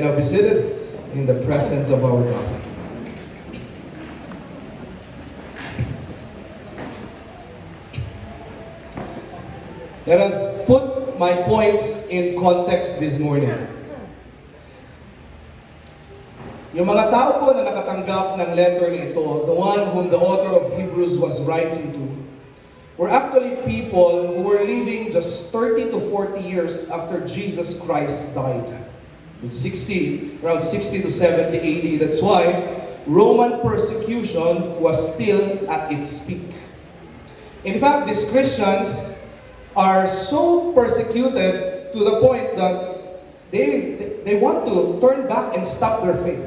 can now be seated in the presence of our God. Let us put my points in context this morning. Yung mga tao po na nakatanggap ng letter na ito, the one whom the author of Hebrews was writing to, were actually people who were living just 30 to 40 years after Jesus Christ died. Around 60 to 70 AD. That's why Roman persecution was still at its peak. In fact, these Christians are so persecuted to the point that they want to turn back and stop their faith.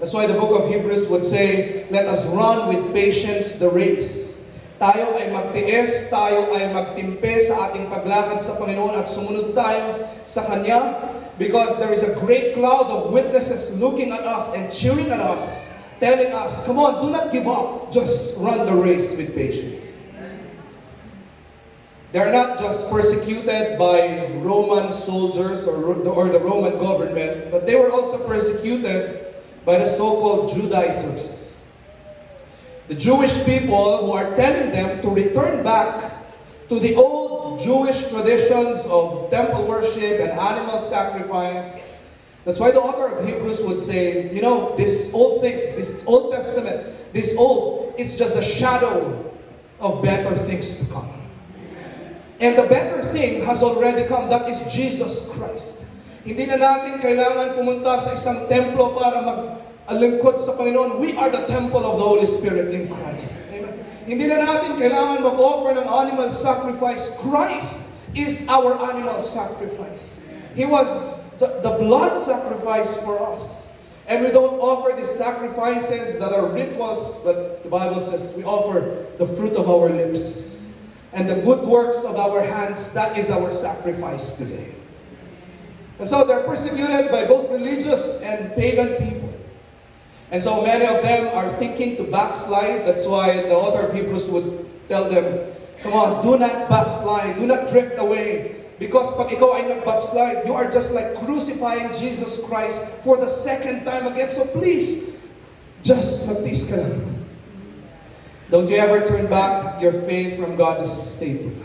That's why the book of Hebrews would say, let us run with patience the race. Tayo ay magtiis, tayo ay magtimpe sa ating paglakad sa Panginoon at sumunod tayo sa Kanya because there is a great cloud of witnesses looking at us and cheering at us, telling us, come on, do not give up, just run the race with patience. They're not just persecuted by Roman soldiers or the Roman government, but they were also persecuted by the so-called Judaizers. The Jewish people who are telling them to return back to the old Jewish traditions of temple worship and animal sacrifice. That's why the author of Hebrews would say, you know, these old things, this Old Testament, this old is just a shadow of better things to come. And the better thing has already come. That is Jesus Christ. Hindi na natin kailangan pumunta sa isang templo para mag-alingkod sa Panginoon. We are the temple of the Holy Spirit in Christ. Amen. Hindi na natin kailangan mag-offer ng animal sacrifice. Christ is our animal sacrifice. He was the blood sacrifice for us. And we don't offer these sacrifices that are rituals, but the Bible says we offer the fruit of our lips. And the good works of our hands, that is our sacrifice today. And so they're persecuted by both religious and pagan people. And so many of them are thinking to backslide. That's why the author of Hebrews would tell them, come on, do not backslide, do not drift away. Because pag ikaw ay nag-backslide, you are just like crucifying Jesus Christ for the second time again. So please, just mag-peace ka lang. Don't you ever turn back your faith from God, just stay put.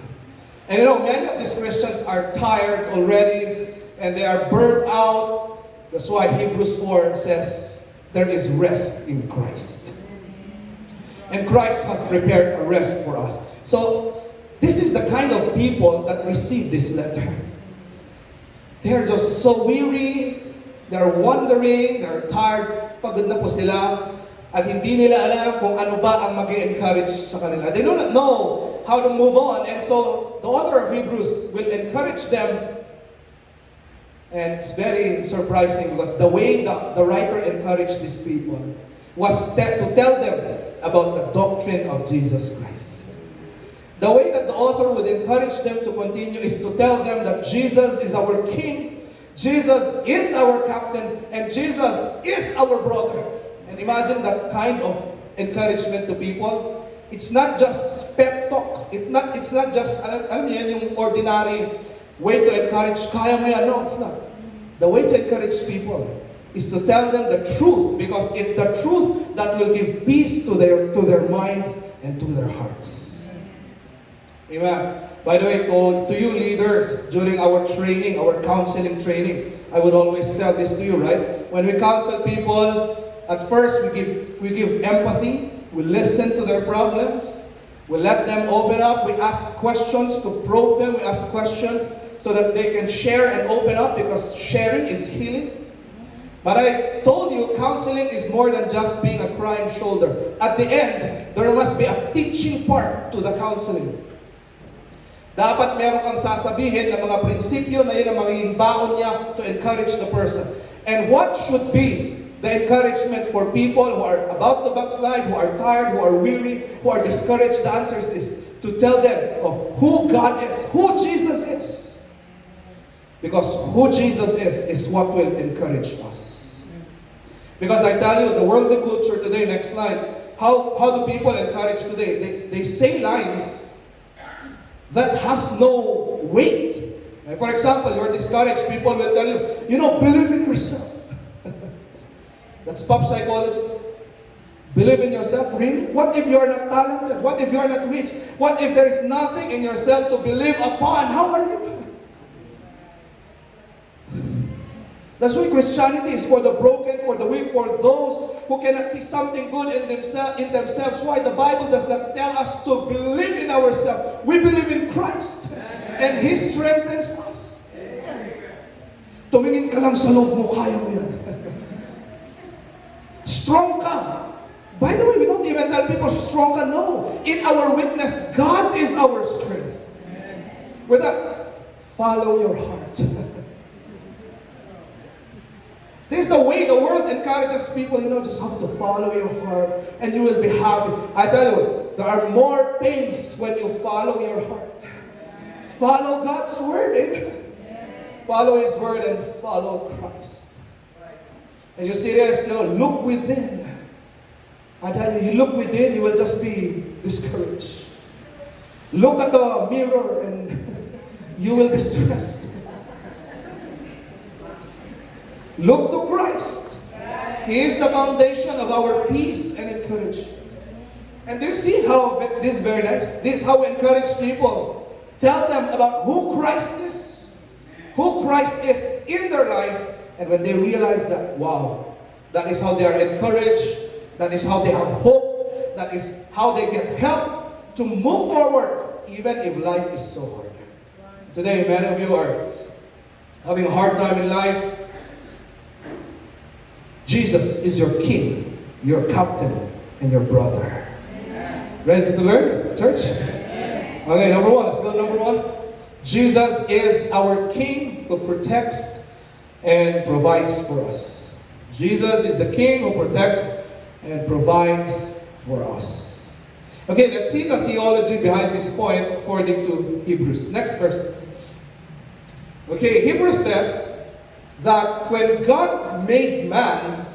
And you know, many of these Christians are tired already, and they are burnt out. That's why Hebrews 4 says, there is rest in Christ. And Christ has prepared a rest for us. So, this is the kind of people that receive this letter. They're just so weary, they're wandering, they're tired, pagod na po sila, at hindi nila alam kung ano ba ang mag-encourage sa kanila. They do not know how to move on. And so, the author of Hebrews will encourage them. And it's very surprising because the way the writer encouraged these people was to tell them about the doctrine of Jesus Christ. The way that the author would encourage them to continue is to tell them that Jesus is our King, Jesus is our Captain, and Jesus is our brother. And imagine that kind of encouragement to people. It's not just pep talk. It's not just, alam niyo yan, yung ordinary way to encourage, kaya mo yan. No, it's not. The way to encourage people is to tell them the truth, because it's the truth that will give peace to their minds and to their hearts. Amen. By the way, to you leaders, during our training, our counseling training, I would always tell this to you, right? When we counsel people, at first we give empathy, we listen to their problems, we let them open up, we ask questions to probe them, we ask questions so that they can share and open up, because sharing is healing. But I told you, counseling is more than just being a crying shoulder. At the end, there must be a teaching part to the counseling. Dapat meron kang sasabihin na mga prinsipyo na yun ang magiging baon niya to encourage the person. And what should be the encouragement for people who are about to backslide, who are tired, who are weary, who are discouraged? The answer is this: to tell them of who God is, who Jesus is. Because who Jesus is what will encourage us. Because I tell you, the worldly culture today, next slide, how do people encourage today? They say lines that has no weight. For example, you're discouraged, people will tell you, believe in yourself. That's pop psychology. Believe in yourself, really? What if you are not talented? What if you are not rich? What if there is nothing in yourself to believe upon? How are you? That's why Christianity is for the broken, for the weak, for those who cannot see something good in themselves. Why the Bible does not tell us to believe in ourselves. We believe in Christ. And He strengthens us. Tumingin ka lang sa loob mo, kaya mo yan. Strong ka. By the way, we don't even tell people strong ka. No. In our weakness, God is our strength. With that, follow your heart. This is the way the world encourages people, just have to follow your heart and you will be happy. I tell you, there are more pains when you follow your heart. Follow God's word, amen? Follow His word and follow Christ. And you see this, look within. I tell you, you look within, you will just be discouraged. Look at the mirror and you will be stressed. Look to Christ. He is the foundation of our peace and encouragement. And do you see how this is very nice? This is how we encourage people. Tell them about who Christ is. Who Christ is in their life. And when they realize that, wow, that is how they are encouraged. That is how they have hope. That is how they get help to move forward, even if life is so hard. Today, many of you are having a hard time in life. Jesus is your King, your captain, and your brother. Ready to learn, church? Okay, number one. Let's go to number one. Jesus is our King who protects and provides for us. Jesus is the King who protects and provides for us. Okay, let's see the theology behind this point according to Hebrews. Next verse. Okay, Hebrews says that when God made man,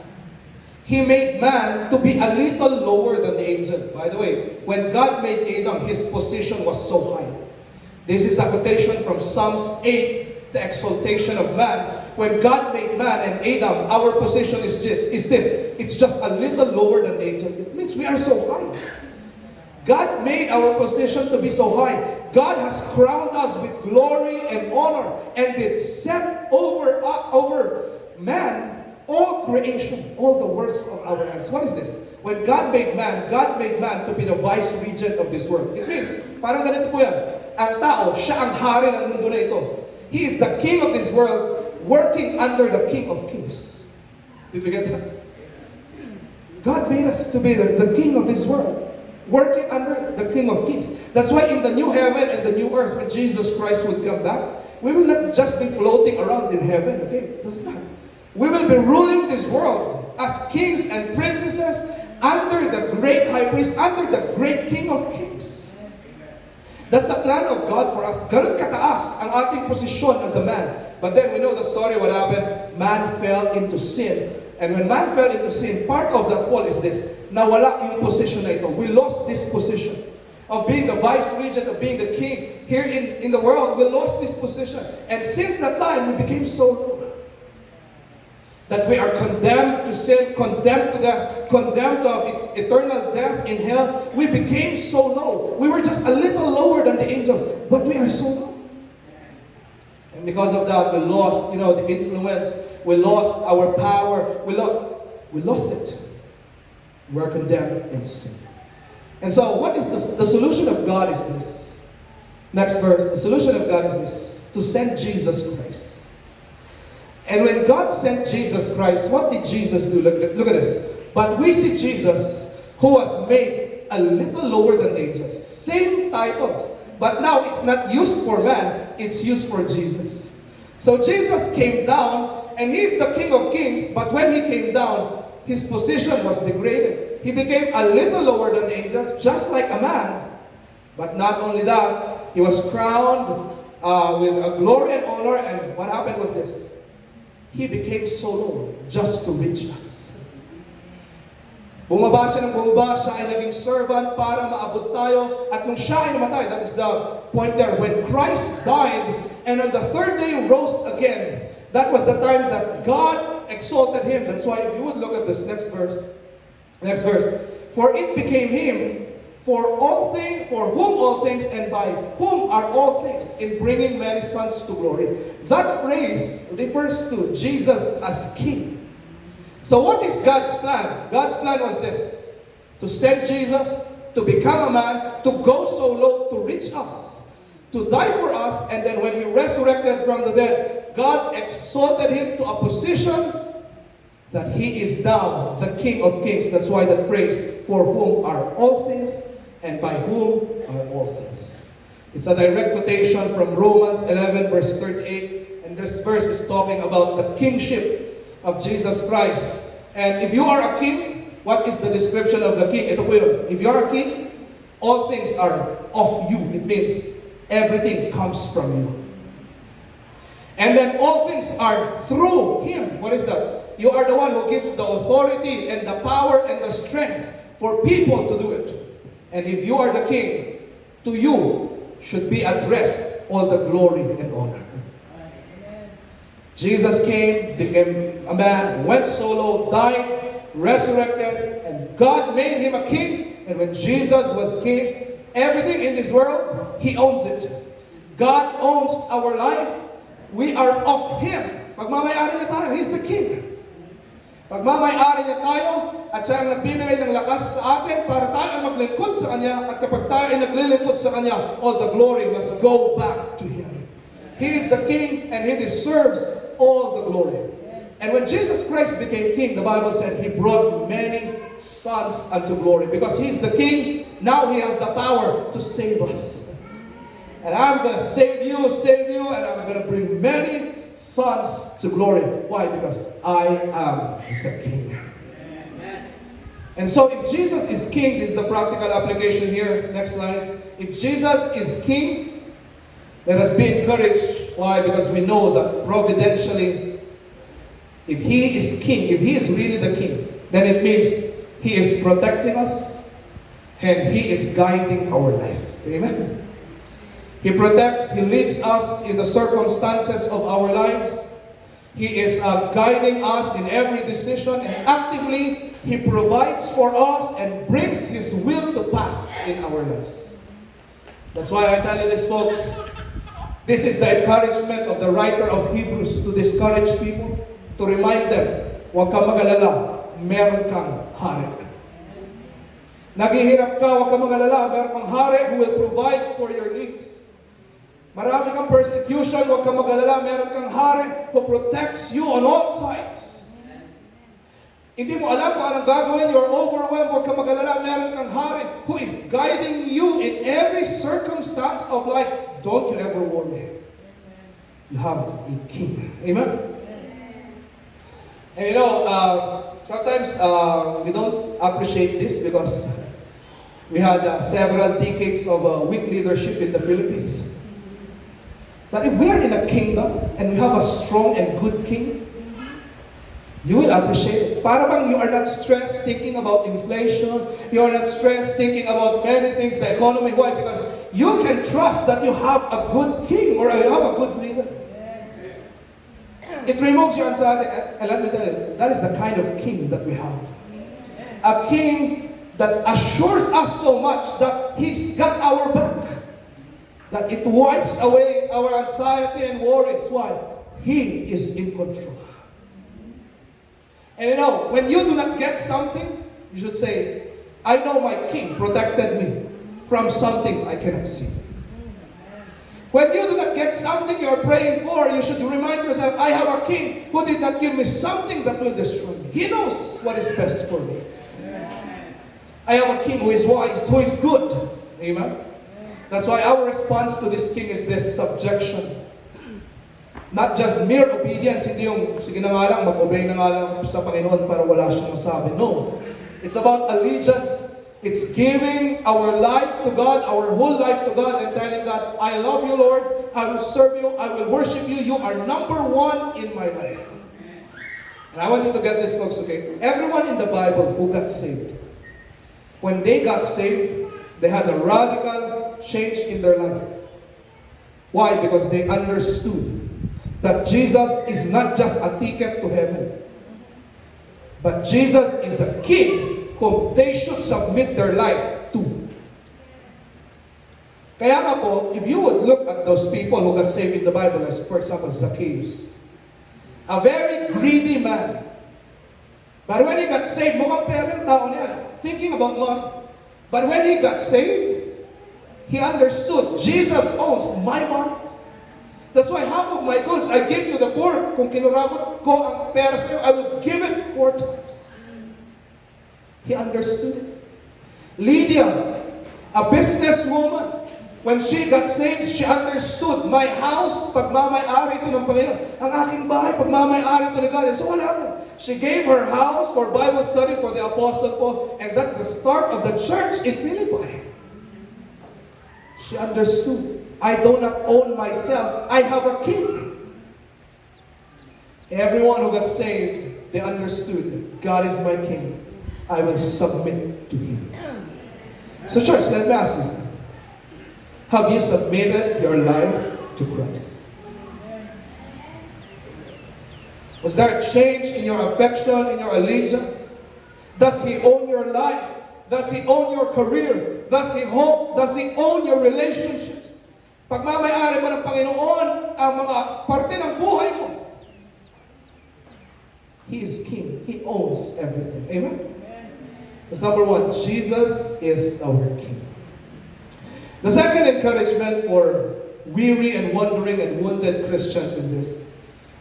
He made man to be a little lower than the angel. By the way, when God made Adam, his position was so high. This is a quotation from Psalms 8, the exaltation of man. When God made man and Adam, our position is this. It's just a little lower than the angel. It means we are so high. God made our position to be so high. God has crowned us with glory and honor and did set over man all creation, all the works of our hands. What is this? When God made man to be the vice regent of this world. It means, parang ganito po yan. Ang tao, siya ang hari ng mundo na ito. He is the king of this world, working under the King of Kings. Did we get that? God made us to be the king of this world, working under the King of Kings. That's why in the new heaven and the new earth, when Jesus Christ would come back, we will not just be floating around in heaven, okay? That's not. We will be ruling this world as kings and princesses under the great high priest, under the great King of Kings. That's the plan of God for us. Ganun kataas ang ating posisyon as a man. But then we know the story, what happened? Man fell into sin. And when man fell into sin, part of that fall is this. Nawala yung position na ito. We lost this position of being the vice regent, of being the king here in the world. We lost this position. And since that time, we became so low that we are condemned to sin, condemned to death, condemned to eternal death in hell. We became so low. We were just a little lower than the angels, but we are so low. And because of that, we lost, the influence. We lost our power. We lost it. We are condemned in sin. And so, what is the solution of God is this. Next verse. The solution of God is this: to send Jesus Christ. And when God sent Jesus Christ, what did Jesus do? Look at this. But we see Jesus, who was made a little lower than the angels. Same titles. But now it's not used for man, it's used for Jesus. So Jesus came down, and He's the King of Kings, but when He came down, His position was degraded. He became a little lower than the angels, just like a man. But not only that, He was crowned with a glory and honor, and what happened was this. He became so low just to reach us. Bumaba siya ng bumaba, siya ay naging servant para maabot tayo. At nung siya ay namatay, that is the point there. When Christ died, and on the third day rose again, that was the time that God exalted him. That's why if you would look at this next verse. For it became him for whom all things and by whom are all things, in bringing many sons to glory. That phrase refers to Jesus as king. So what is God's plan? God's plan was this: to send Jesus, to become a man, to go so low, to reach us, to die for us, and then when he resurrected from the dead, God exalted him to a position that he is now the King of Kings. That's why that phrase, for whom are all things and by whom are all things. It's a direct quotation from Romans 11 verse 38, and this verse is talking about the kingship of Jesus Christ. And if you are a king, what is the description of the king? Ito po yun. If you are a king, all things are of you. It means everything comes from you. And then all things are through him. What is that? You are the one who gives the authority and the power and the strength for people to do it. And if you are the king, to you should be addressed all the glory and honor. Jesus came, became a man, went solo, died, resurrected, and God made him a king. And when Jesus was king, everything in this world, he owns it. God owns our life. We are of him. Pagmamayari niya tayo, he's the king. Pagmamayari niya tayo, at siya ang nagbibigay ng lakas sa atin para tayo ay maglingkod sa kanya. At kapag tayo ay naglilingkod sa kanya, all the glory must go back to him. He is the king and he deserves all the glory. And when Jesus Christ became king, the Bible said he brought many sons unto glory. Because he's the king, now he has the power to save us. And I'm going to save you, and I'm going to bring many sons to glory. Why? Because I am the king. And so if Jesus is king, this is the practical application here. Next slide. If Jesus is king, let us be encouraged. Why? Because we know that providentially, if he is king, if he is really the king, then it means he is protecting us and he is guiding our life. Amen? He protects, he leads us in the circumstances of our lives. He is guiding us in every decision, and actively he provides for us and brings his will to pass in our lives. That's why I tell you this, folks. This is the encouragement of the writer of Hebrews to discourage people, to remind them, huwag kang mag-alala, meron kang hari. Naghihirap ka, huwag kang mag-alala, meron kang hari who will provide for your needs. Marami kang persecution, huwag kang mag-alala, meron kang hari who protects you on all sides. Hindi mo alam kung anong gagawin, you're overwhelmed, huwag kang mag-alala, meron kang hari who is guiding you in every circumstance of life. Don't you ever worry. You have a king. Amen? And you know, sometimes we don't appreciate this because we had several decades of weak leadership in the Philippines. But if we are in a kingdom and we have a strong and good king, you will appreciate it. Para bang you are not stressed thinking about inflation, you are not stressed thinking about many things, the economy. Why? Because you can trust that you have a good king or you have a good leader. It removes your anxiety. And let me tell you, that is the kind of king that we have. A king that assures us so much that he's got our back. That it wipes away our anxiety and worries. Why? He is in control. And you know, when you do not get something, you should say, I know my king protected me from something I cannot see. When you do not get something you are praying for, you should remind yourself, I have a king who did not give me something that will destroy me. He knows what is best for me. I have a king who is wise, who is good. Amen? That's why our response to this king is this: subjection. Not just mere obedience, hindi yung, sige na nga lang, mag-obey na nga lang sa Panginoon para wala siyang masabi. No. It's about allegiance. It's giving our life to God, our whole life to God, and telling God, I love you, Lord. I will serve you. I will worship you. You are number one in my life. And I want you to get this, folks, okay? Everyone in the Bible who got saved, when they got saved, they had a radical change in their life. Why? Because they understood that Jesus is not just a ticket to heaven, But Jesus is a king whom they should submit their life to. Kaya nga po, if you would look at those people who got saved in the Bible, as for example, Zacchaeus, a very greedy man. But when he got saved, mukhang pera yung tao niya, thinking about money. But when he got saved, he understood, Jesus owns my money. That's why half of my goods I give to the poor. Kung kinurakot ko ang pera sa iyo, I will give it 4 times. He understood it. Lydia, a businesswoman, when she got saved, she understood, my house, pagmamay-ari ito ng Panginoon. Ang aking bahay, pagmamay-ari ito ni God. So what happened? She gave her house for Bible study for the Apostle Paul, and that's the start of the church in Philippi. She understood, I do not own myself, I have a king. Everyone who got saved, they understood, God is my king. I will submit to him. So church, let me ask you, have you submitted your life to Christ? Was there a change in your affection, in your allegiance? Does he own your life? Does he own your career? Does he own your relationships? Pagmamayari mo ng Panginoon ang mga parte ng buhay mo. He is king. He owns everything. Amen? That's number one. Jesus is our king. The second encouragement for weary and wandering and wounded Christians is this.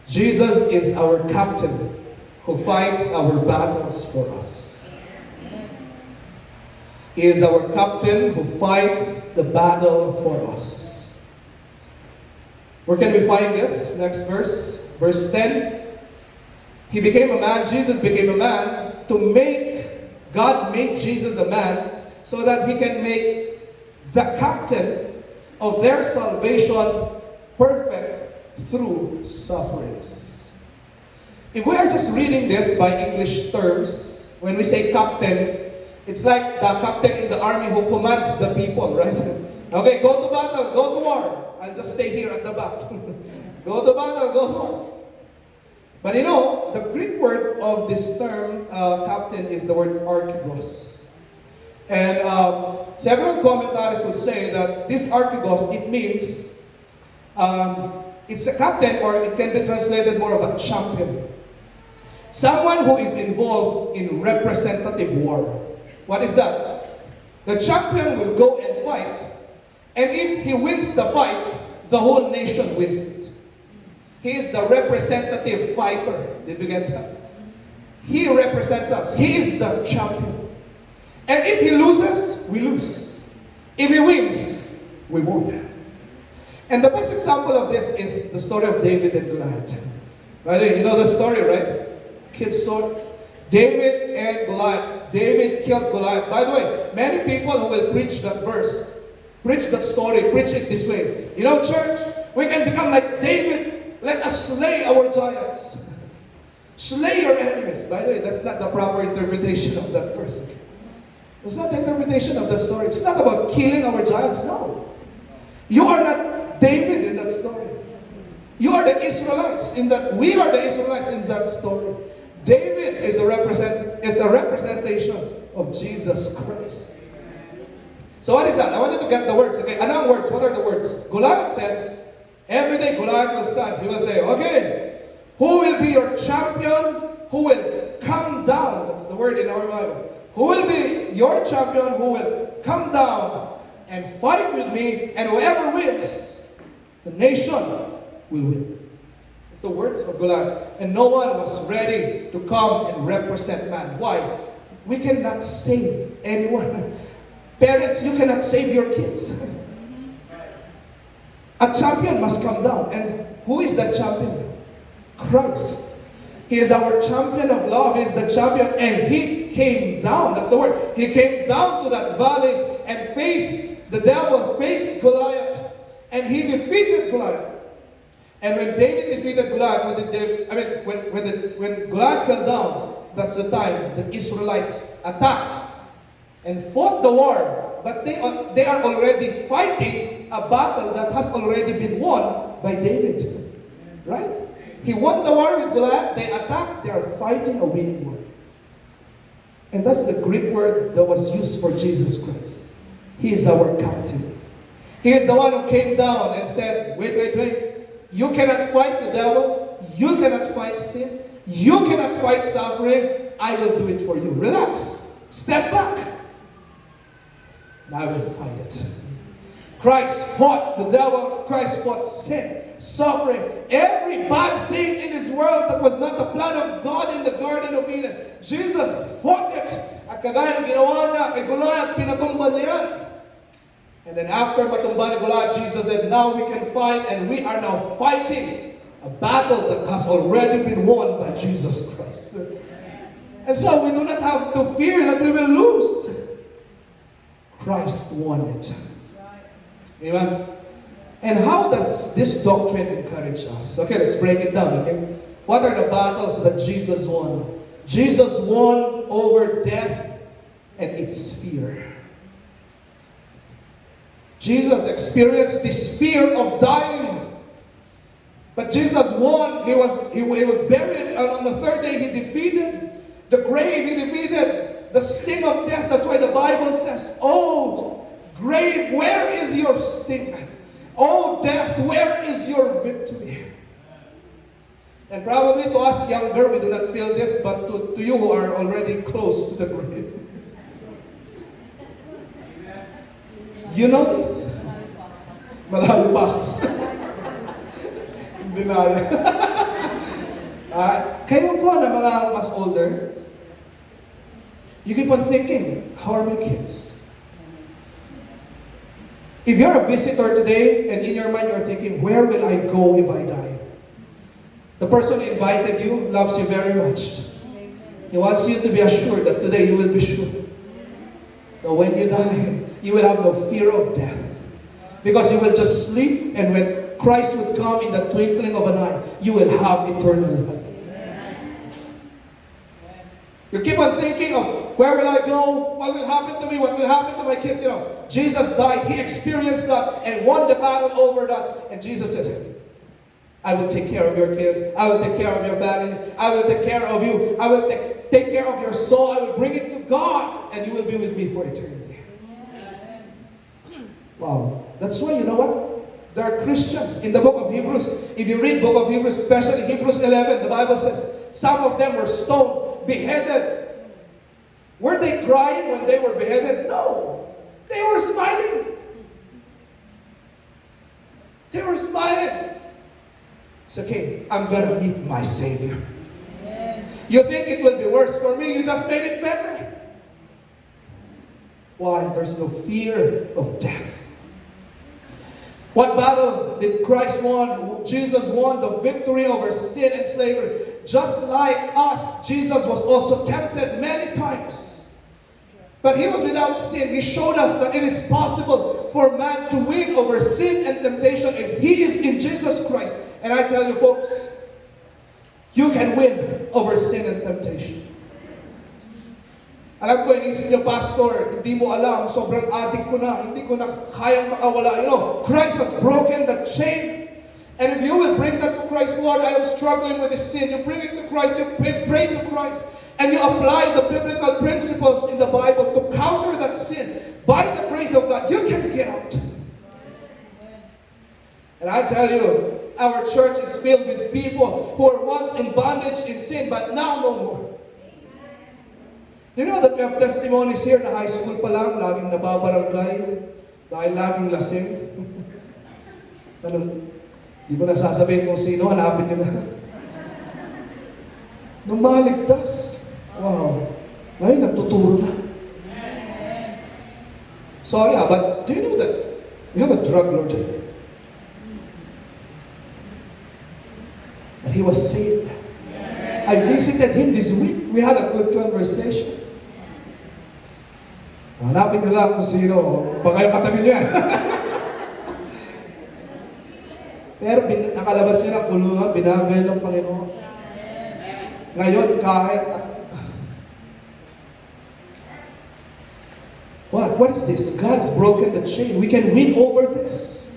Jesus is our captain who fights our battles for us. He is our captain who fights the battle for us. Where can we find this? Next verse. Verse 10. He became a man, Jesus became a man God made Jesus a man so that he can make the captain of their salvation perfect through sufferings. If we are just reading this by English terms, when we say captain, it's like the captain in the army who commands the people, right? Okay, go to battle, go to war. I'll just stay here at the back. Go to battle, go to war. But you know, the Greek word of this term, captain, is the word archegos. And several commentators would say that this archegos, it means, it's a captain, or it can be translated more of a champion. Someone who is involved in representative war. What is that? The champion will go and fight, and if he wins the fight, the whole nation wins it. He is the representative fighter. Did you get that? He represents us. He is the champion. And if he loses, we lose. If he wins, we won. And the best example of this is the story of David and Goliath. Right? You know the story, right? Kid's story. David and Goliath. David killed Goliath. By the way, many people who will preach that verse, preach that story, preach it this way. You know, church, we can become like David. Let us slay our giants. Slay your enemies. By the way, that's not the proper interpretation of that verse. That's not the interpretation of that story. It's not about killing our giants. No. You are not David in that story. You are the Israelites in that. We are the Israelites in that story. David is a representation of Jesus Christ. So what is that? I want you to get the words. Okay, anong words? What are the words? Goliath said, every day Goliath will stand. He will say, okay, who will be your champion? Who will come down? That's the word in our Bible. Who will be your champion? Who will come down and fight with me? And whoever wins, the nation will win. It's the words of Goliath. And no one was ready to come and represent man. Why? We cannot save anyone. Parents, you cannot save your kids. A champion must come down. And who is that champion? Christ. He is our champion of love. He is the champion. And he came down. That's the word. He came down to that valley and faced the devil, faced Goliath. And he defeated Goliath. And when David defeated Goliath, when Goliath fell down, that's the time the Israelites attacked and fought the war. But they are already fighting a battle that has already been won by David. Right? He won the war with Goliath. They attacked. They are fighting a winning war. And that's the Greek word that was used for Jesus Christ. He is our captain. He is the one who came down and said, wait. You cannot fight the devil. You cannot fight sin. You cannot fight suffering. I will do it for you. Relax. Step back. And I will fight it. Christ fought the devil. Christ fought sin, suffering, every bad thing in this world that was not the plan of God in the Garden of Eden. Jesus fought it. At kagaya ng ginawa niya kay Goliath, pinatumba niya yan. And then after matumba ni Goliath, Jesus said, now we can fight, and we are now fighting a battle that has already been won by Jesus Christ. And so we do not have to fear that we will lose. Christ won it. Amen. And how does this doctrine encourage us? Okay, let's break it down, okay? What are the battles that Jesus won? Jesus won over death and its fear. Jesus experienced this fear of dying. But Jesus won. He was buried, and on the third day he defeated the grave. He defeated the sting of death. That's why the Bible says, oh, grave, where is your sting? Oh, death, where is your victory? And probably to us younger, we do not feel this, but to you who are already close to the grave, you know this. Malayo pa ako. Hindi na yan. Kayo po na mga mas older, you keep on thinking, how are my kids? If you're a visitor today, and in your mind you're thinking, where will I go if I die? The person who invited you loves you very much. He wants you to be assured that today you will be sure that when you die, you will have no fear of death. Because you will just sleep, and when Christ would come in the twinkling of an eye, you will have eternal life. You keep on thinking of, where will I go? What will happen to me? What will happen to my kids? You know, Jesus died. He experienced that and won the battle over that. And Jesus said, I will take care of your kids. I will take care of your family. I will take care of you. I will take care of your soul. I will bring it to God, and you will be with me for eternity. Wow. That's why, you know what? There are Christians in the book of Hebrews. If you read book of Hebrews, especially Hebrews 11, the Bible says, some of them were stoned, beheaded. Were they crying when they were beheaded? No. They were smiling. They were smiling. It's okay. I'm going to meet my Savior. You think it will be worse for me? You just made it better. Why? There's no fear of death. What battle did Christ won? Jesus won the victory over sin and slavery. Just like us, Jesus was also tempted many times. But he was without sin. He showed us that it is possible for man to win over sin and temptation if he is in Jesus Christ. And I tell you folks, you can win over sin and temptation. Alam ko, inisip niyo, Pastor, hindi mo alam, sobrang addict ko na, hindi ko na kayang makawala. You know, Christ has broken the chain. And if you will bring that to Christ, Lord, I am struggling with this sin. You bring it to Christ, you pray to Christ, and you apply the biblical principles in the Bible to counter that sin. By the grace of God, you can get out. And I tell you, our church is filled with people who were once in bondage in sin, but now no more. You know that we have testimonies here na high school pa lang, laging nababarangay, dahil laging lasing. Ano, di ko na sasabihin kung sino, hanapin nyo na. Nung maligtas, wow, ngayon nagtuturo na. Sorry but do you know that we have a drug lord? And he was saved. I visited him this week. We had a good conversation. Hanapin nyo lang kung sino. Baka yung katabi niya. Pero nakalabas niya ng kulungan, binagay ng Panginoon. Ngayon, kahit... What is this? God has broken the chain. We can win over this.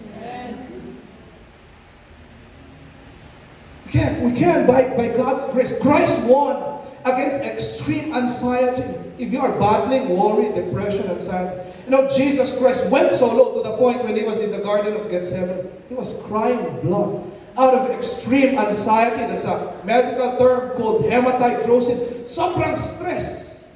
We can by God's grace. Christ won. against extreme anxiety. If you are battling worry, depression, anxiety, Jesus Christ went so low to the point when he was in the Garden of Gethsemane, he was crying blood out of extreme anxiety. That's a medical term called hematidrosis. Sobrang stress.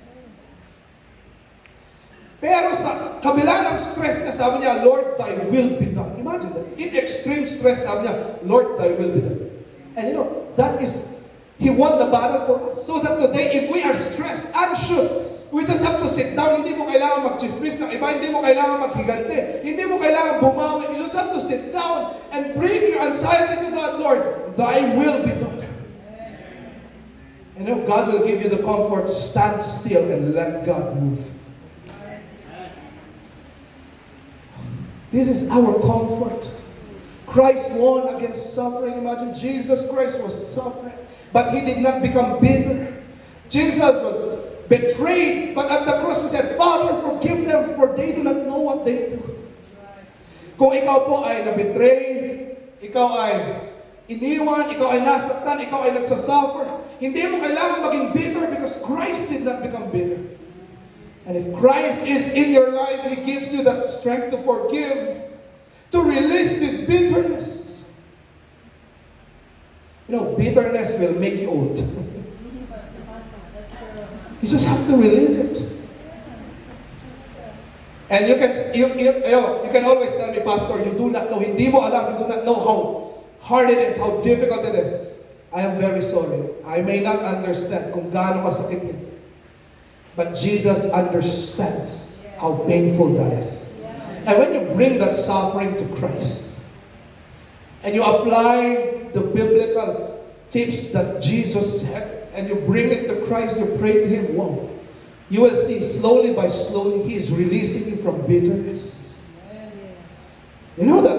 Pero sa kabila ng stress niya, sabi niya, Lord, thy will be done. Imagine that. In extreme stress, sabi niya, Lord, thy will be done. And that is, he won the battle for us. So that today, if we are stressed, anxious, we just have to sit down. Hindi mo kailangan mag-chismis ng iba. Hindi mo kailangan maghigante. Hindi mo kailangan bumawi. You just have to sit down and bring your anxiety to God. Lord, thy will be done. And God will give you the comfort. Stand still and let God move. This is our comfort. Christ won against suffering. Imagine, Jesus Christ was suffering, but he did not become bitter. Jesus was betrayed, but at the cross he said, Father, forgive them, for they do not know what they do. Kung ikaw po ay nabetray, ikaw ay iniwan, ikaw ay nasaktan, ikaw ay nagsasuffer, hindi mo kailangan maging bitter because Christ did not become bitter. And if Christ is in your life, he gives you that strength to forgive, to release this bitterness. Bitterness will make you old. You just have to release it. And you can always tell me, Pastor, you do not know, hindi mo alam, you do not know how hard it is, how difficult it is. I am very sorry. I may not understand kung gaano kasakit yun. But Jesus understands how painful that is. And when you bring that suffering to Christ, and you apply the biblical tips that Jesus said, and you bring it to Christ, you pray to Him, wow, you will see slowly by slowly, He is releasing you from bitterness. You know that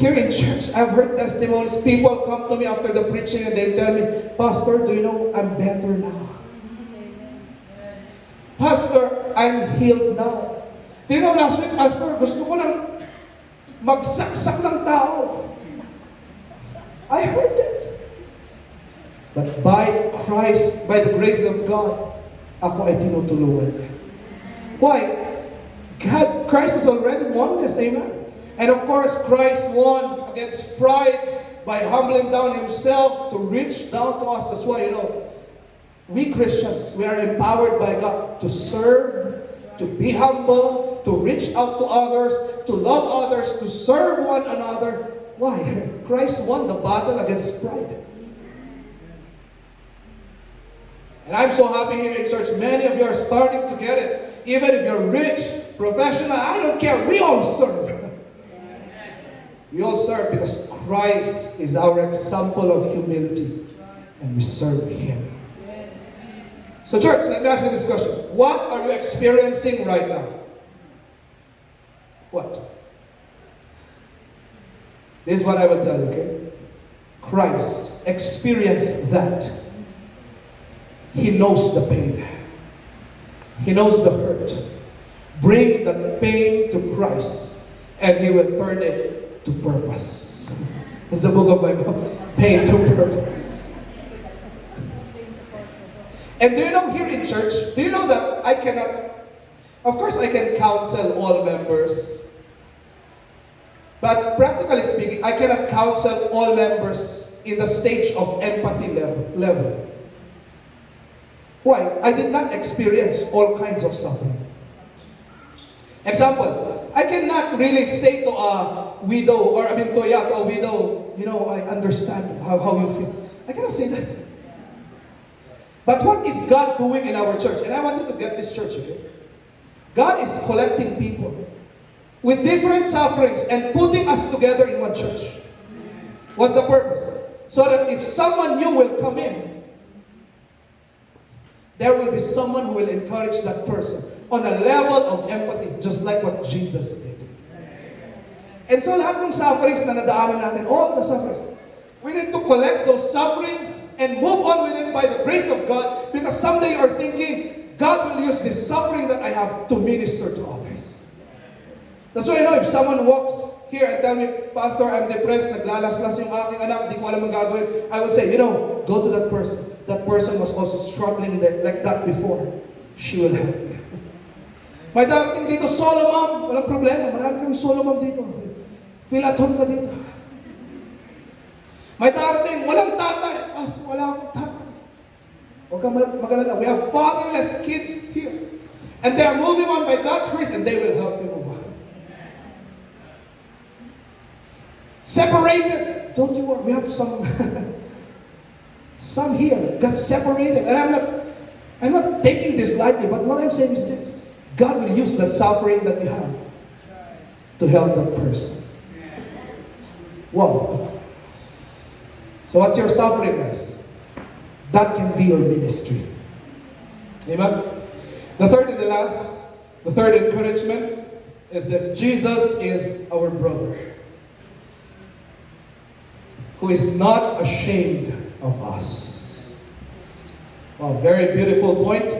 here in church, I've heard testimonies, people come to me after the preaching and they tell me, Pastor, do you know, I'm better now. Pastor, I'm healed now. Do you know, last week, Pastor, gusto ko lang magsaksak ng tao. I heard it. But by Christ, by the grace of God, ako ay tinutulungan niya. Why? Christ has already won this, amen? And of course, Christ won against pride by humbling down Himself to reach down to us. That's why, we Christians, we are empowered by God to serve, to be humble, to reach out to others, to love others, to serve one another. Why? Christ won the battle against pride. And I'm so happy here in church, many of you are starting to get it. Even if you're rich, professional, I don't care, we all serve. We all serve because Christ is our example of humility, and we serve Him. So church, let me ask you this question. What are you experiencing right now? What? This is what I will tell you, okay? Christ experienced that. He knows the pain. He knows the hurt. Bring that pain to Christ, and He will turn it to purpose. It's the book of my book, Pain to Purpose. And do you know, here in church, do you know that I cannot, of course I can counsel all members, but practically speaking, I cannot counsel all members in the stage of empathy level. Why? I did not experience all kinds of suffering. Example, I cannot really say to a widow, to a widow, I understand how you feel. I cannot say that. But what is God doing in our church? And I want you to get this church, okay? God is collecting people with different sufferings and putting us together in one church. What's the purpose? So that if someone new will come in, there will be someone who will encourage that person on a level of empathy, just like what Jesus did. And so lahat ng sufferings na nadaanan natin, all the sufferings, we need to collect those sufferings and move on with it by the grace of God, because someday you are thinking, God will use this suffering that I have to minister to others. That's why, if someone walks here and tell me, Pastor, I'm depressed, naglalaslas yung aking anak, di ko alam ang gagawin, I will say, go to that person. that person was also struggling like that before, she will help you. May darating dito, solo mom, walang problema. Marami kami solo mom dito. Feel at home ka dito. May darating, walang tatay. Wala akong tatay. Huwag kang mag-alala. We have fatherless kids here. And they are moving on by God's grace and they will help you move on. Separated. Don't you worry. We have some some here got separated. And I'm not taking this lightly, but what I'm saying is this. God will use that suffering that you have to help that person. Wow. So what's your suffering, guys? That can be your ministry. Amen? The third encouragement is this. Jesus is our brother, who is not ashamed of us. Wow, very beautiful point.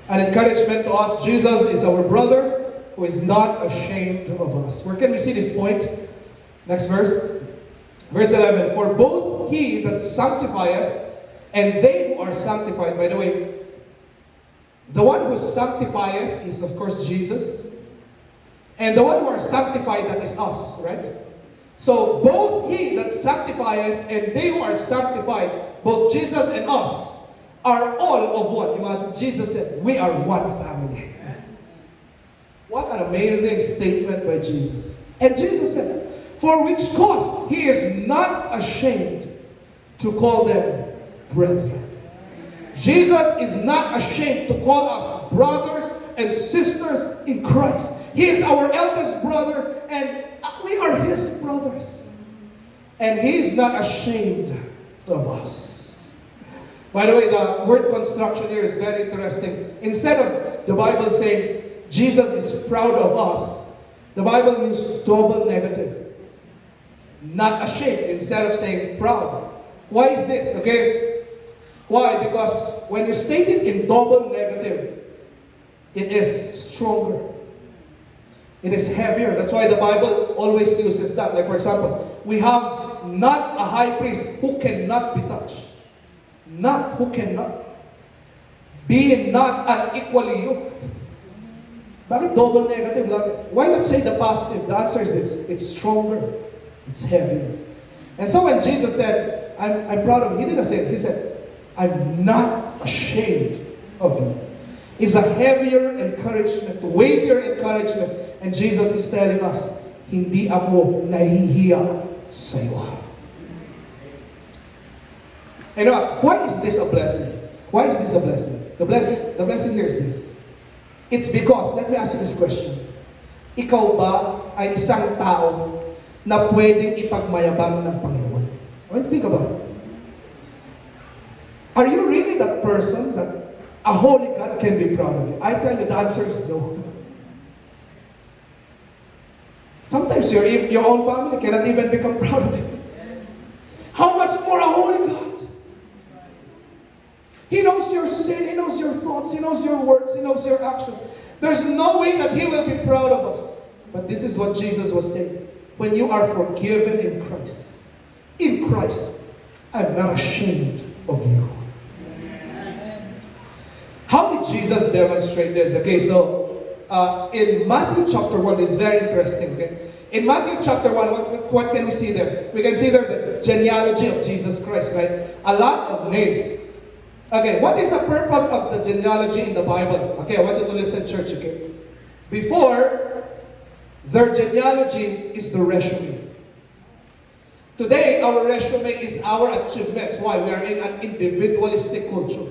An encouragement to us. Jesus is our brother who is not ashamed of us. Where can we see this point? Next verse. Verse 11. For both he that sanctifieth and they who are sanctified. By the way, the one who sanctifieth is of course Jesus. And the one who are sanctified, that is us, right? So both he that sanctifieth and they who are sanctified, both Jesus and us, are all of one. Imagine, Jesus said, we are one family. What an amazing statement by Jesus. And Jesus said, for which cause he is not ashamed to call them brethren. Jesus is not ashamed to call us brothers and sisters in Christ. He is our eldest brother and we are his brothers. And he is not ashamed of us. By the way, the word construction here is very interesting. Instead of the Bible saying, Jesus is proud of us, the Bible used double negative. Not ashamed, instead of saying proud. Why is this? Okay? Why? Because when you state it in double negative, it is stronger. It is heavier. That's why the Bible always uses that. Like for example, we have not a high priest who cannot be touched. Not who cannot. Being not unequally yoked. Bakit double negative lang? Why not say the positive? The answer is this. It's stronger. It's heavier. And so when Jesus said, I'm proud of you, he didn't say it. He said, I'm not ashamed of you. It's a heavier encouragement, weightier encouragement. And Jesus is telling us, hindi ako nahihiya sa iyo. And why is this a blessing? Why is this a blessing? The blessing here is this. It's because, let me ask you this question. Ikaw ba ay isang tao na pwedeng ipagmayabang ng Panginoon? I want to think about it. Are you really that person that a holy God can be proud of you? I tell you, the answer is no. Sometimes your own family cannot even become proud of you. How much more a holy God? He knows your sin, He knows your thoughts, He knows your words, He knows your actions. There's no way that He will be proud of us. But this is what Jesus was saying. When you are forgiven in Christ, I'm not ashamed of you. How did Jesus demonstrate this? Okay, so in Matthew chapter 1, it's very interesting. Okay? In Matthew chapter 1, what can we see there? We can see there the genealogy of Jesus Christ, right? A lot of names. Okay, what is the purpose of the genealogy in the Bible? Okay, I want you to listen, church, okay? Before, their genealogy is the resume. Today, our resume is our achievements. Why? We are in an individualistic culture.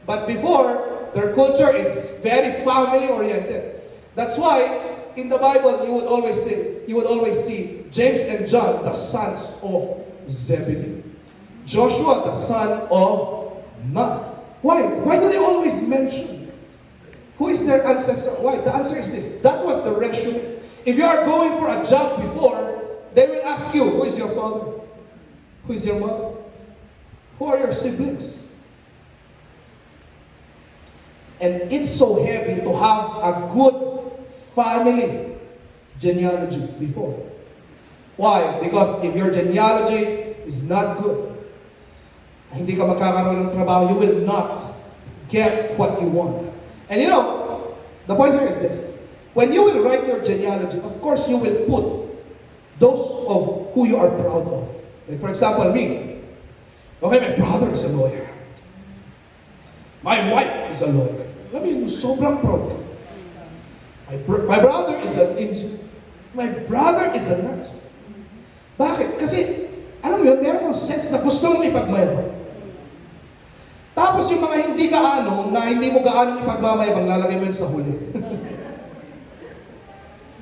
But before, their culture is very family-oriented. That's why, in the Bible, you would always see James and John, the sons of Zebedee. Joshua, the son of Nun. Why? Why do they always mention? Who is their ancestor? Why? The answer is this. That was the resume. If you are going for a job before, they will ask you, who is your father? Who is your mother? Who are your siblings? And it's so heavy to have a good family genealogy before. Why? Because if your genealogy is not good, hindi ka magkakaroon ng trabaho, you will not get what you want. And you know, the point here is this. When you will write your genealogy, of course you will put those of who you are proud of. Like for example, me. Okay, my brother is a lawyer. My wife is a lawyer. Alam mo yun, sobrang proud ko. My brother is an engineer. My brother is a nurse. Bakit? Kasi, alam mo yun, meron kang sense na gusto mong ipagmayabang. Tapos yung mga hindi gaano, na hindi mo gaano ipagmamayabang, lalagay mo yun sa huli.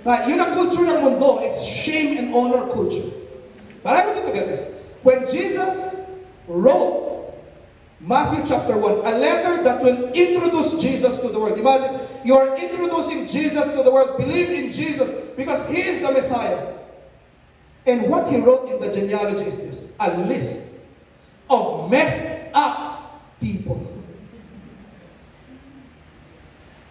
Yun ang culture ng mundo. It's shame and honor culture. But I want you to get this. When Jesus wrote Matthew chapter 1, a letter that will introduce Jesus to the world. Imagine, you are introducing Jesus to the world. Believe in Jesus because He is the Messiah. And what He wrote in the genealogy is this, a list of messed up people.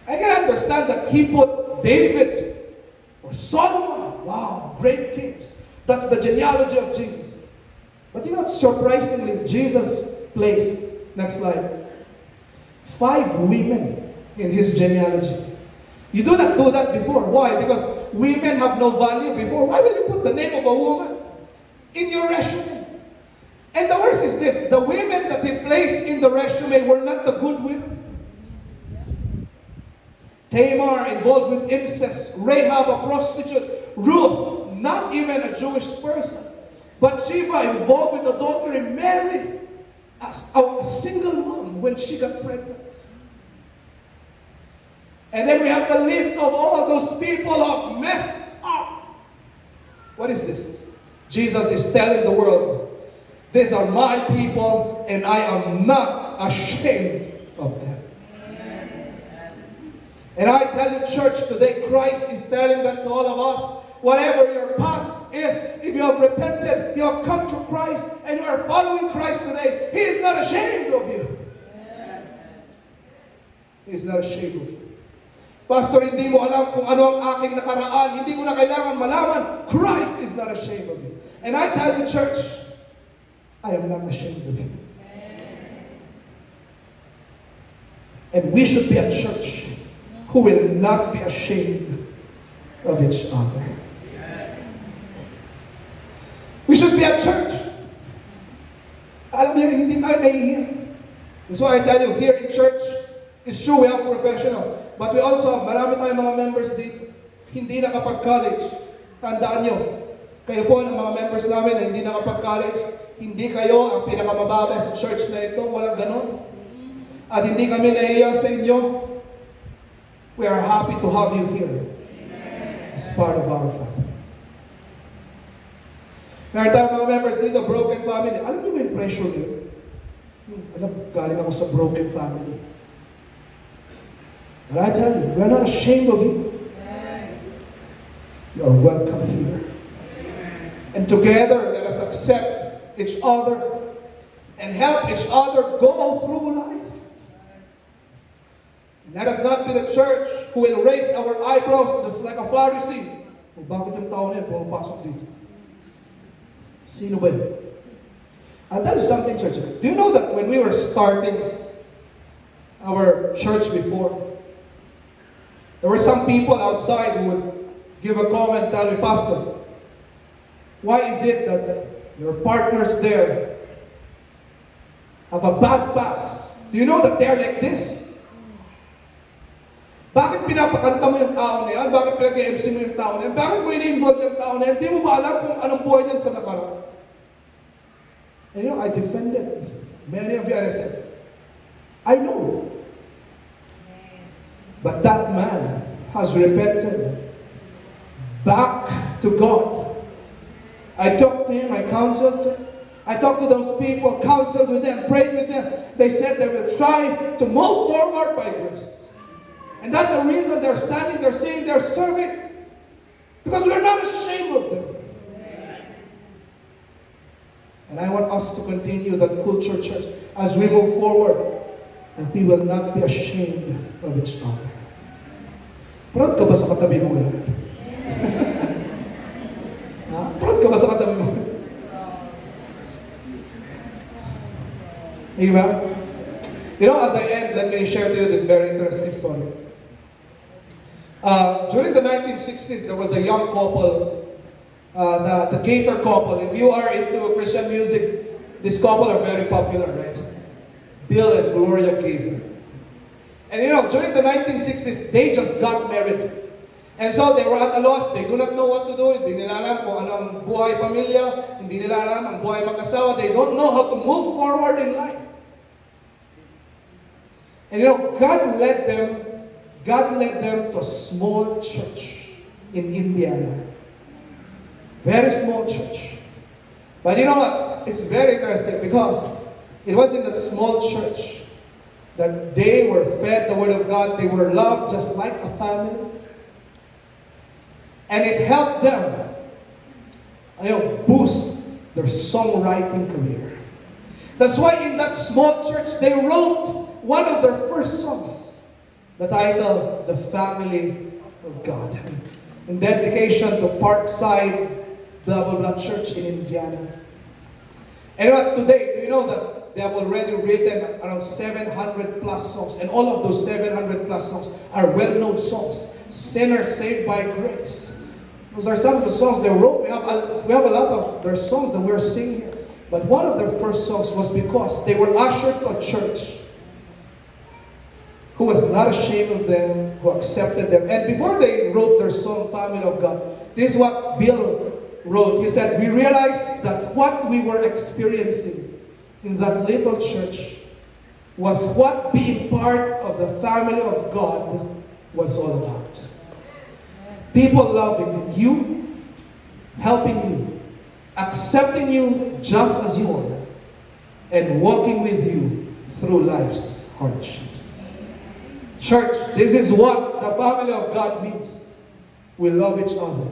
I can understand that He put David or Solomon. Wow, great kings. That's the genealogy of Jesus. But you know, surprisingly, Jesus placed, next slide, 5 women in His genealogy. You do not do that before. Why? Because women have no value before. Why will you put the name of a woman in your resume? And the worst is this, the women that He placed in the resume were not the good women. Tamar involved with incest, Rahab a prostitute, Ruth not even a Jewish person, but Sheba involved with adultery, Mary as a single mom when she got pregnant. And then we have the list of all those people who have messed up. What is this? Jesus is telling the world, these are my people and I am not ashamed of them. And I tell you, church, today Christ is telling that to all of us. Whatever your past is, if you have repented, you have come to Christ, and you are following Christ today, He is not ashamed of you. He is not ashamed of you. Pastor, hindi mo alam kung ano ang aking nakaraan, hindi mo na kailangan malaman, Christ is not ashamed of you. And I tell you, church, I am not ashamed of you. And we should be a church who will not be ashamed of each other. We should be a church. Alam niyo, hindi tayo nahihiya. That's why I tell you, here in church, it's true we have professionals, but we also have, marami tayong mga members dito, hindi nakapag-college. Tandaan niyo, kayo po ng mga members namin na hindi nakapag-college, hindi kayo ang pinakamababa sa church na ito, walang ganon. At hindi kami nahihiya sa inyo. We are happy to have you here as part of our family. Meron tayong mga members dito, broken family. Alam niyo ba yung pressure niyo? Alam, galing ako sa broken family. But I tell you, we are not ashamed of you. You are welcome here. And together, let us accept each other and help each other go through life. Let us not be the church who will raise our eyebrows just like a Pharisee. O bakit yung tao na yun pumapasok dito? Sino ba yun? I'll tell you something, church. Do you know that when we were starting our church before, there were some people outside who would give a comment, tell me, Pastor, why is it that your partners there have a bad past? Do you know that they're like this? Bakit pinapakanta mo yung tao na yan? Bakit pinag-MC mo yung tao na yan? Bakit mo ini-involve yung tao na yan? Di mo ba alam kung anong buhay niyan sa nakaraan? And you know, I defended many of you and I said, I know. But that man has repented back to God. I talked to him, I counseled him. I talked to those people, counseled with them, prayed with them. They said they will try to move forward by grace. And that's the reason they're standing, they're saying, they're serving. Because we're not ashamed of them. And I want us to continue that culture, church, as we move forward, that we will not be ashamed of each other. Proud ka ba sa katabi mo ngayon? Proud ka ba sa katabi mo? Amen. You know, as I end, let me share to you this very interesting story. During the 1960s, there was a young couple, the Gator couple. If you are into Christian music, this couple are very popular, right? Bill and Gloria Gaither. And you know, during the 1960s, they just got married. And so they were at a loss. They do not know what to do. Hindi nila alam kung anong buhay pamilya. Hindi nila alam ang buhay mag-asawa. They don't know how to move forward in life. And you know, God led them to a small church in Indiana. Very small church. But you know what? It's very interesting because it was in that small church that they were fed the Word of God. They were loved just like a family. And it helped them, you know, boost their songwriting career. That's why in that small church, they wrote one of their first songs, the title, "The Family of God," in dedication to Parkside Bible Blood Church in Indiana. And what today, do you know that they have already written around 700 plus songs, and all of those 700 plus songs are well-known songs. Sinners Saved by Grace. Those are some of the songs they wrote. We have a lot of their songs that we're singing here. But one of their first songs was because they were ushered to a church who was not ashamed of them, who accepted them. And before they wrote their song, Family of God, this is what Bill wrote. He said, "We realized that what we were experiencing in that little church was what being part of the family of God was all about. People loving you, helping you, accepting you just as you are, and walking with you through life's hardships." Church, this is what the family of God means. We love each other.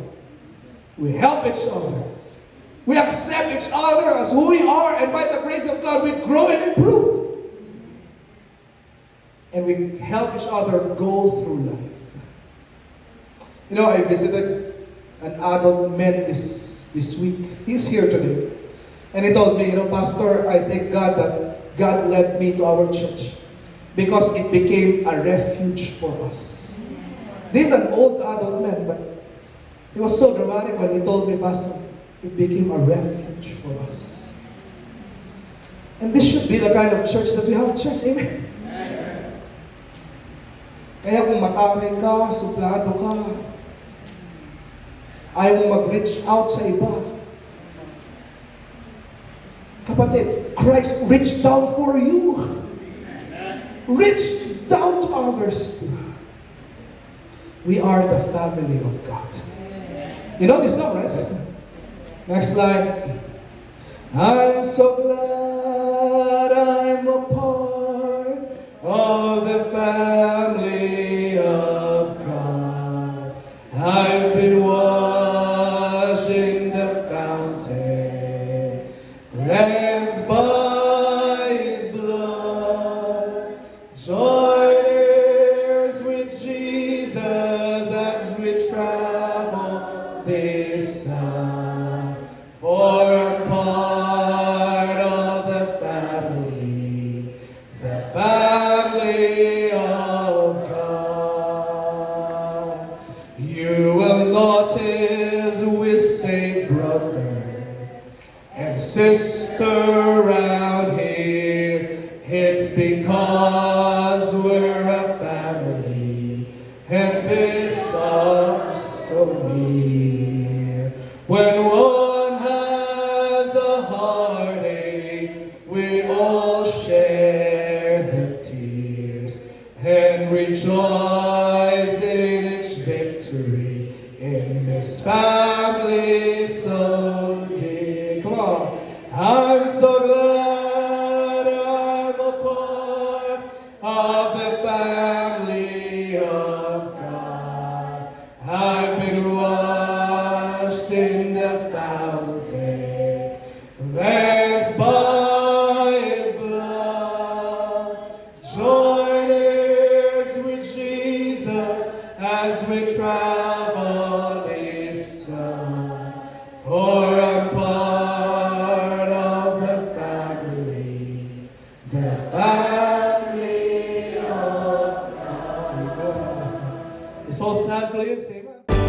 We help each other. We accept each other as who we are, and by the grace of God, we grow and improve. And we help each other go through life. You know, I visited an adult man this week. He's here today. And he told me, you know, "Pastor, I thank God that God led me to our church because it became a refuge for us." This is an old adult man, but he was so dramatic when he told me, "Pastor, it became a refuge for us." And this should be the kind of church that we have, church. Amen. Kaya kung mataray ka, suplado ka, ayaw mong mag-reach out sa iba. Kapatid, Christ reached down for you. Reach down to others too. We are the family of God. You know this song, right? Next line. I'm so glad I'm a part of the family of God. I've been washed in the fountain, cleansed by His blood, joint heirs with Jesus as we travel this side. For I'm part of the family of God. You will notice we say brother and sister around here. It's because we're a family, and this are so near. When one has a heartache, we all share the tears and rejoice in its victory in this family so dear. Come on. I'm so glad I'm a part of the family of God. I've been washed in the fountain, cleansed by His blood, joint heirs with Jesus as we travel this side. For I'm part of the family So stand please. Amen.